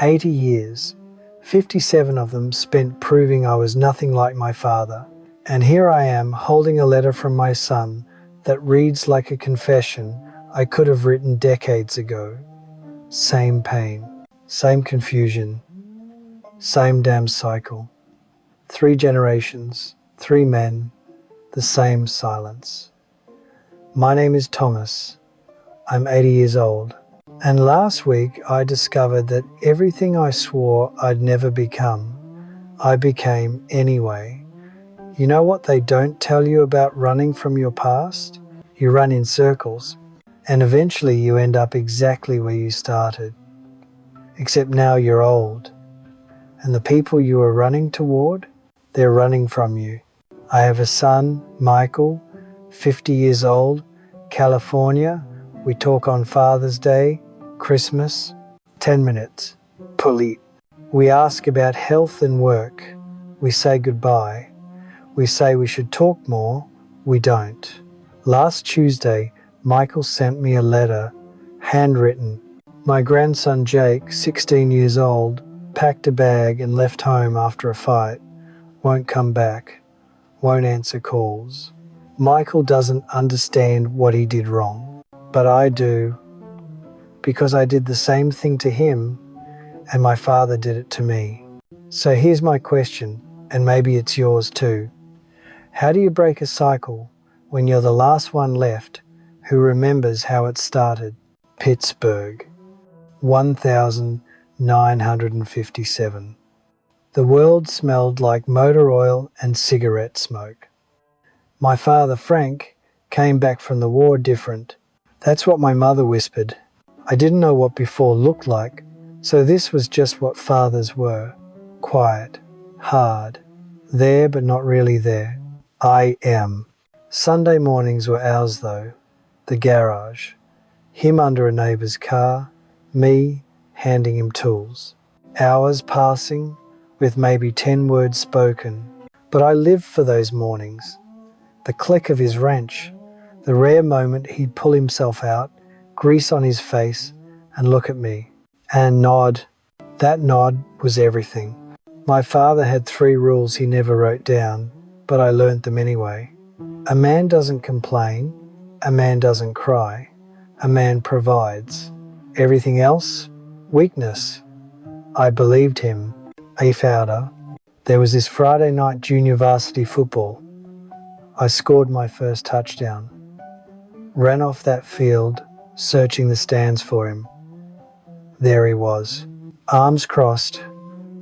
80 years, 57 of them spent proving I was nothing like my father. And here I am holding a letter from my son that reads like a confession I could have written decades ago. Same pain, same confusion, same damn cycle. 3 generations, 3 men, the same silence. My name is Thomas. I'm 80 years old. And last week I discovered that everything I swore I'd never become, I became anyway. You know what they don't tell you about running from your past? You run in circles, and eventually you end up exactly where you started. Except now you're old, and the people you are running toward, they're running from you. I have a son, Michael, 50 years old, California. We talk on Father's Day, Christmas, 10 minutes. Polite. We ask about health and work. We say goodbye. We say we should talk more. We don't. Last Tuesday, Michael sent me a letter, handwritten. My grandson Jake, 16 years old, packed a bag and left home after a fight. Won't come back. Won't answer calls. Michael doesn't understand what he did wrong, but I do, because I did the same thing to him and my father did it to me. So here's my question, and maybe it's yours too. How do you break a cycle when you're the last one left who remembers how it started? Pittsburgh, 1957. The world smelled like motor oil and cigarette smoke. My father, Frank, came back from the war different. That's what my mother whispered. I didn't know what before looked like, so this was just what fathers were. Quiet, hard, there but not really there. I am. Sunday mornings were ours though. The garage. Him under a neighbour's car, me handing him tools. Hours passing, with maybe 10 words spoken. But I lived for those mornings. The click of his wrench, the rare moment he'd pull himself out, grease on his face, and look at me. And nod. That nod was everything. My father had 3 rules he never wrote down, but I learnt them anyway. A man doesn't complain. A man doesn't cry. A man provides. Everything else? Weakness. I believed him. A founder. There was this Friday night junior varsity football. I scored my first touchdown. Ran off that field, searching the stands for him. There he was. Arms crossed.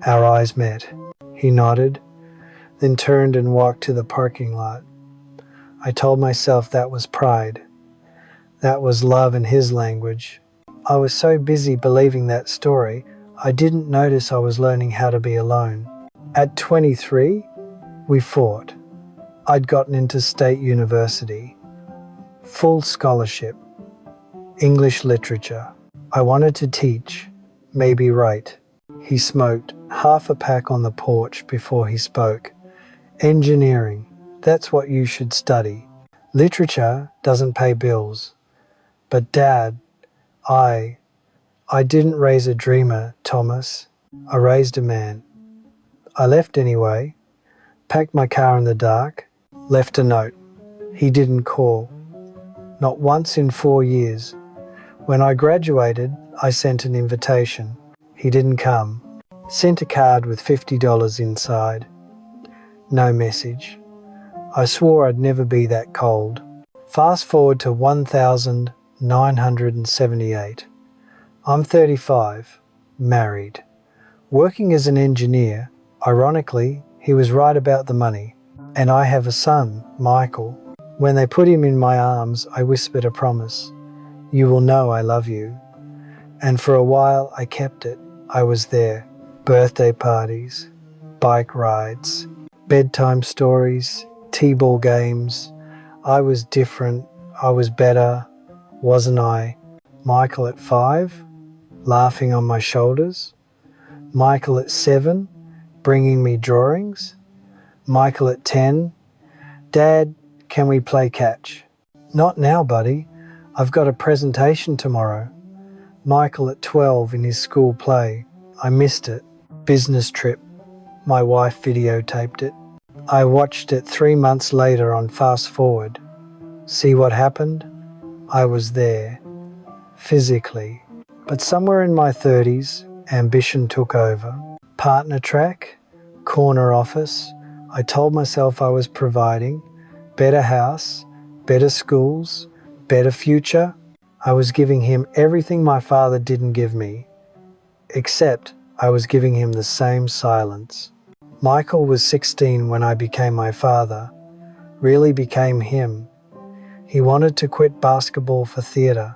Our eyes met. He nodded, then turned and walked to the parking lot. I told myself that was pride. That was love in his language. I was so busy believing that story, I didn't notice I was learning how to be alone. At 23, we fought. I'd gotten into State University. Full scholarship. English literature. I wanted to teach, maybe write. He smoked half a pack on the porch before he spoke. Engineering. That's what you should study. Literature doesn't pay bills. But Dad, I didn't raise a dreamer, Thomas. I raised a man. I left anyway, packed my car in the dark, left a note. He didn't call. Not once in 4 years. When I graduated, I sent an invitation. He didn't come. Sent a card with $50 inside. No message. I swore I'd never be that cold. Fast forward to 1978. I'm 35, married. Working as an engineer, ironically, he was right about the money. And I have a son, Michael. When they put him in my arms, I whispered a promise. You will know I love you. And for a while I kept it. I was there. Birthday parties, bike rides, bedtime stories, t-ball games. I was different. I was better, wasn't I? Michael at 5, laughing on my shoulders. Michael at 7, bringing me drawings. Michael at 10, Dad, can we play catch? Not now, buddy. I've got a presentation tomorrow. Michael at 12 in his school play. I missed it. Business trip. My wife videotaped it. I watched it 3 months later on Fast Forward. See what happened? I was there, physically. But somewhere in my 30s, ambition took over. Partner track, corner office. I told myself I was providing. Better house, better schools, better future. I was giving him everything my father didn't give me, except I was giving him the same silence. Michael was 16 when I became my father, really became him. He wanted to quit basketball for theatre.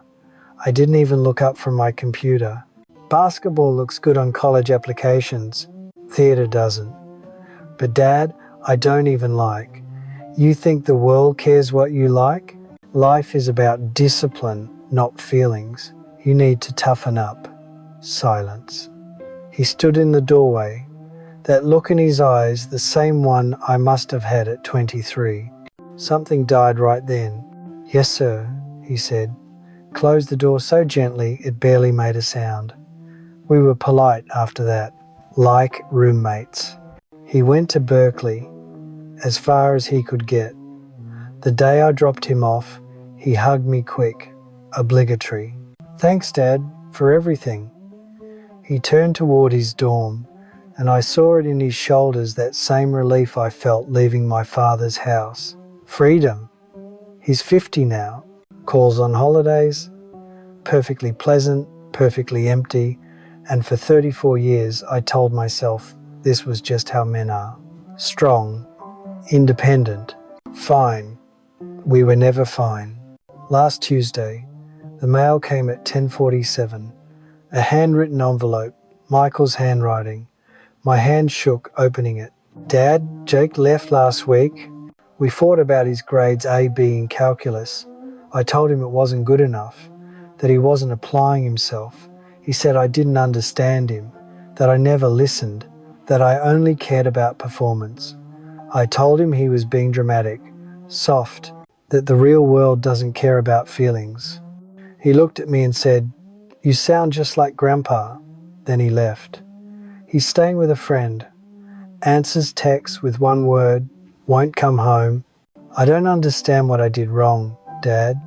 I didn't even look up from my computer. Basketball looks good on college applications. Theatre doesn't. But Dad, I don't even like. You think the world cares what you like? Life is about discipline, not feelings. You need to toughen up. Silence. He stood in the doorway. That look in his eyes, the same one I must have had at 23. Something died right then. Yes, sir, he said. Closed the door so gently it barely made a sound. We were polite after that, like roommates. He went to Berkeley, as far as he could get. The day I dropped him off, he hugged me quick, obligatory. Thanks, Dad, for everything. He turned toward his dorm, and I saw it in his shoulders, that same relief I felt leaving my father's house. Freedom. He's 50 now, calls on holidays, perfectly pleasant, perfectly empty, and for 34 years I told myself this was just how men are. Strong, independent, fine. We were never fine. Last Tuesday, the mail came at 10:47. A handwritten envelope, Michael's handwriting. My hand shook opening it. Dad, Jake left last week. We fought about his grades A, B in calculus. I told him it wasn't good enough, that he wasn't applying himself. He said I didn't understand him, that I never listened, that I only cared about performance. I told him he was being dramatic, soft, that the real world doesn't care about feelings. He looked at me and said, "You sound just like Grandpa." Then he left. He's staying with a friend. Answers texts with one word, won't come home. I don't understand what I did wrong, Dad.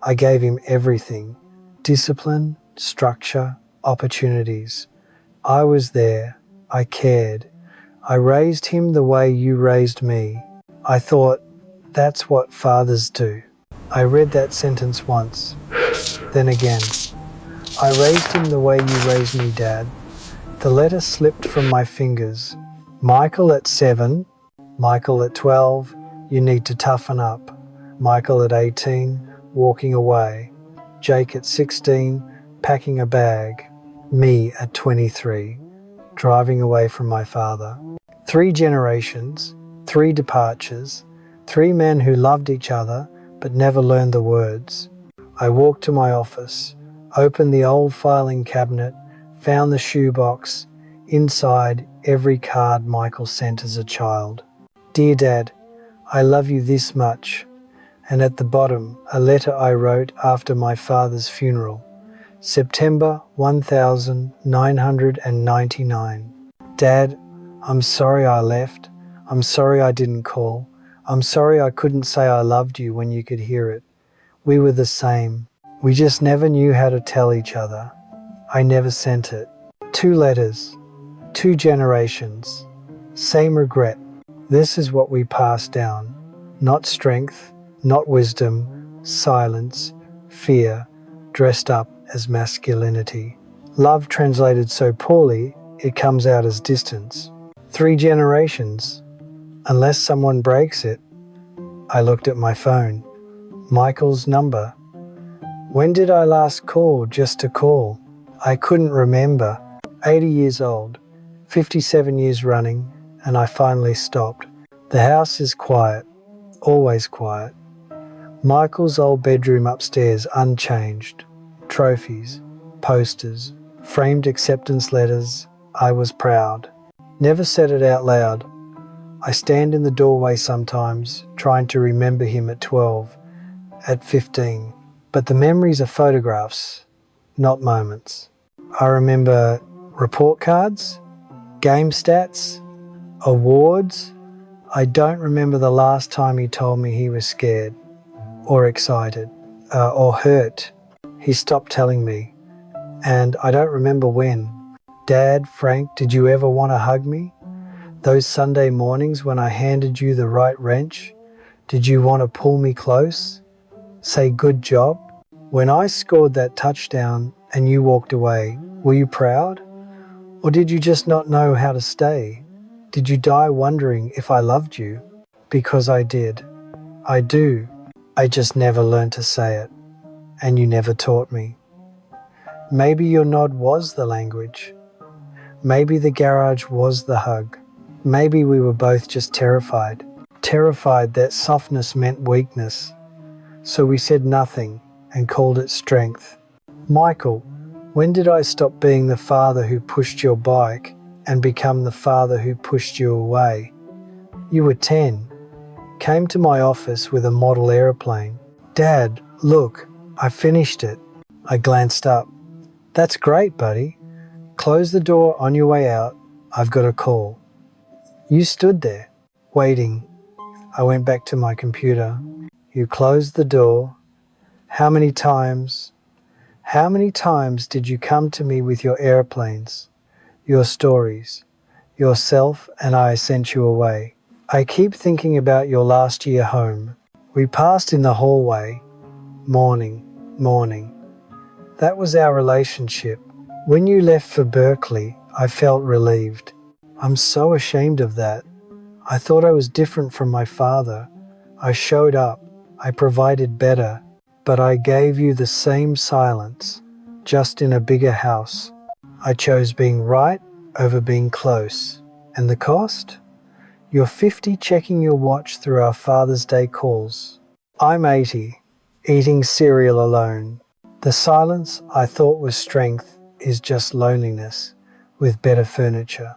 I gave him everything. Discipline, structure, opportunities. I was there. I cared. I raised him the way you raised me. I thought, that's what fathers do. I read that sentence once, then again. I raised him the way you raised me, Dad. The letter slipped from my fingers. Michael at 7, Michael at 12, you need to toughen up. Michael at 18, walking away. Jake at 16, packing a bag. Me at 23, driving away from my father. 3 generations, 3 departures, 3 men who loved each other but never learned the words. I walked to my office, opened the old filing cabinet, found the shoebox, inside every card Michael sent as a child. Dear Dad, I love you this much. And at the bottom, a letter I wrote after my father's funeral. September 1999. Dad, I'm sorry I left. I'm sorry I didn't call. I'm sorry I couldn't say I loved you when you could hear it. We were the same. We just never knew how to tell each other. I never sent it. 2 letters, 2 generations, same regret. This is what we pass down. Not strength, not wisdom, silence, fear, dressed up as masculinity. Love translated so poorly, it comes out as distance. 3 generations. Unless someone breaks it. I looked at my phone. Michael's number. When did I last call just to call? I couldn't remember. 80 years old, 57 years running, and I finally stopped. The house is quiet, always quiet. Michael's old bedroom upstairs unchanged. Trophies, posters, framed acceptance letters. I was proud. Never said it out loud. I stand in the doorway sometimes, trying to remember him at 12, at 15. But the memories are photographs, not moments. I remember Report cards? Game stats? Awards? I don't remember the last time he told me he was scared, or excited, or hurt. He stopped telling me, and I don't remember when. Dad, Frank, did you ever want to hug me? Those Sunday mornings when I handed you the right wrench, did you want to pull me close? Say good job? When I scored that touchdown and you walked away, were you proud? Or did you just not know how to stay? Did you die wondering if I loved you? Because I did. I do. I just never learned to say it. And you never taught me. Maybe your nod was the language. Maybe the garage was the hug. Maybe we were both just terrified. Terrified that softness meant weakness. So we said nothing and called it strength. Michael, when did I stop being the father who pushed your bike and become the father who pushed you away? You were 10. Came to my office with a model aeroplane. Dad, look, I finished it. I glanced up. That's great, buddy. Close the door on your way out. I've got a call. You stood there, waiting. I went back to my computer. You closed the door. How many times did you come to me with your airplanes, your stories, yourself, and I sent you away? I keep thinking about your last year home. We passed in the hallway, morning. That was our relationship. When you left for Berkeley, I felt relieved. I'm so ashamed of that. I thought I was different from my father. I showed up. I provided better. But I gave you the same silence, just in a bigger house. I chose being right over being close. And the cost? You're 50 checking your watch through our Father's Day calls. I'm 80, eating cereal alone. The silence I thought was strength is just loneliness with better furniture.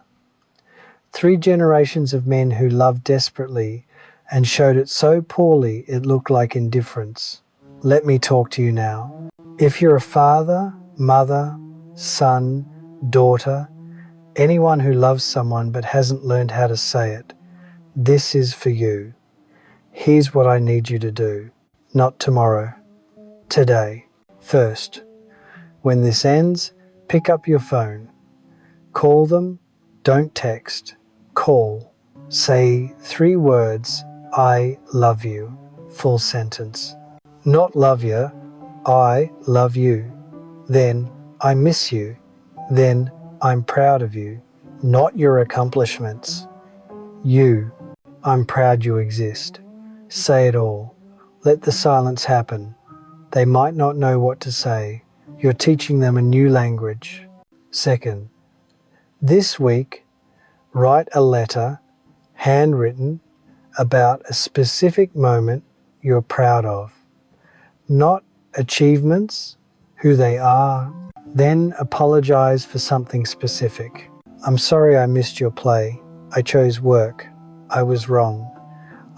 3 generations of men who loved desperately and showed it so poorly it looked like indifference. Let me talk to you now. If you're a father, mother, son, daughter, anyone who loves someone but hasn't learned how to say it, this is for you. Here's what I need you to do. Not tomorrow. Today. First. When this ends, pick up your phone. Call them. Don't text. Call. Say 3 words. I love you. Full sentence. Not love you. I love you. Then I miss you. Then I'm proud of you. Not your accomplishments. You. I'm proud you exist. Say it all. Let the silence happen. They might not know what to say. You're teaching them a new language. Second, this week, write a letter, handwritten, about a specific moment you're proud of. Not achievements, who they are. Then apologize for something specific. I'm sorry I missed your play. I chose work. I was wrong.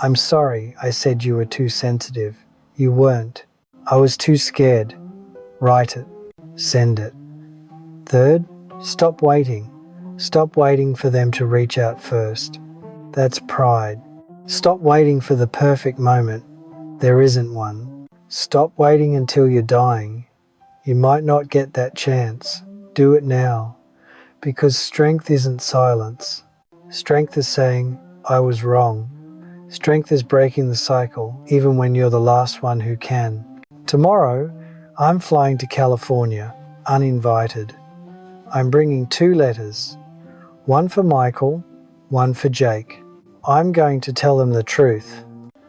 I'm sorry I said you were too sensitive. You weren't. I was too scared. Write it. Send it. Third, stop waiting. Stop waiting for them to reach out first. That's pride. Stop waiting for the perfect moment. There isn't one. Stop waiting until you're dying. You might not get that chance. Do it now. Because strength isn't silence. Strength is saying, I was wrong. Strength is breaking the cycle, even when you're the last one who can. Tomorrow, I'm flying to California, uninvited. I'm bringing 2 letters. One for Michael, one for Jake. I'm going to tell them the truth,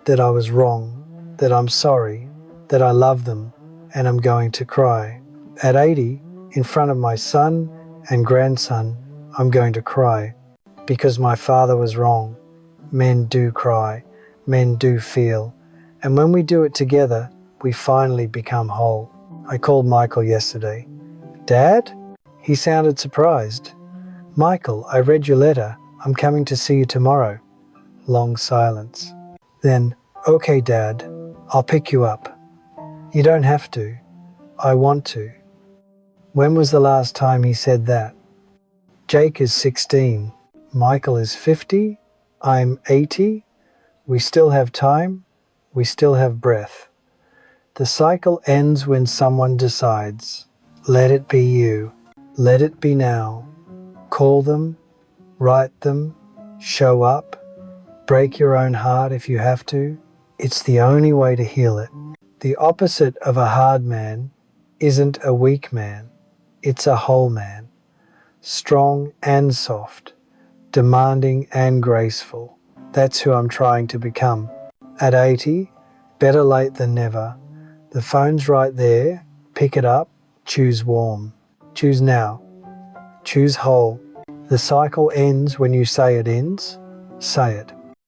that I was wrong, that I'm sorry, that I love them, and I'm going to cry. At 80, in front of my son and grandson, I'm going to cry, because my father was wrong. Men do cry, men do feel, and when we do it together, we finally become whole. I called Michael yesterday. Dad? He sounded surprised. Michael, I read your letter. I'm coming to see you tomorrow. Long silence. Then, okay, Dad, I'll pick you up. You don't have to. I want to. When was the last time he said that? Jake is 16. Michael is 50. I'm 80. We still have time. We still have breath. The cycle ends when someone decides. Let it be you. Let it be now. Call them, write them, show up, break your own heart if you have to. It's the only way to heal it. The opposite of a hard man isn't a weak man. It's a whole man. Strong and soft, demanding and graceful. That's who I'm trying to become. At 80, better late than never. The phone's right there. Pick it up. Choose warm. Choose now. Choose whole. The cycle ends when you say it ends. Say it.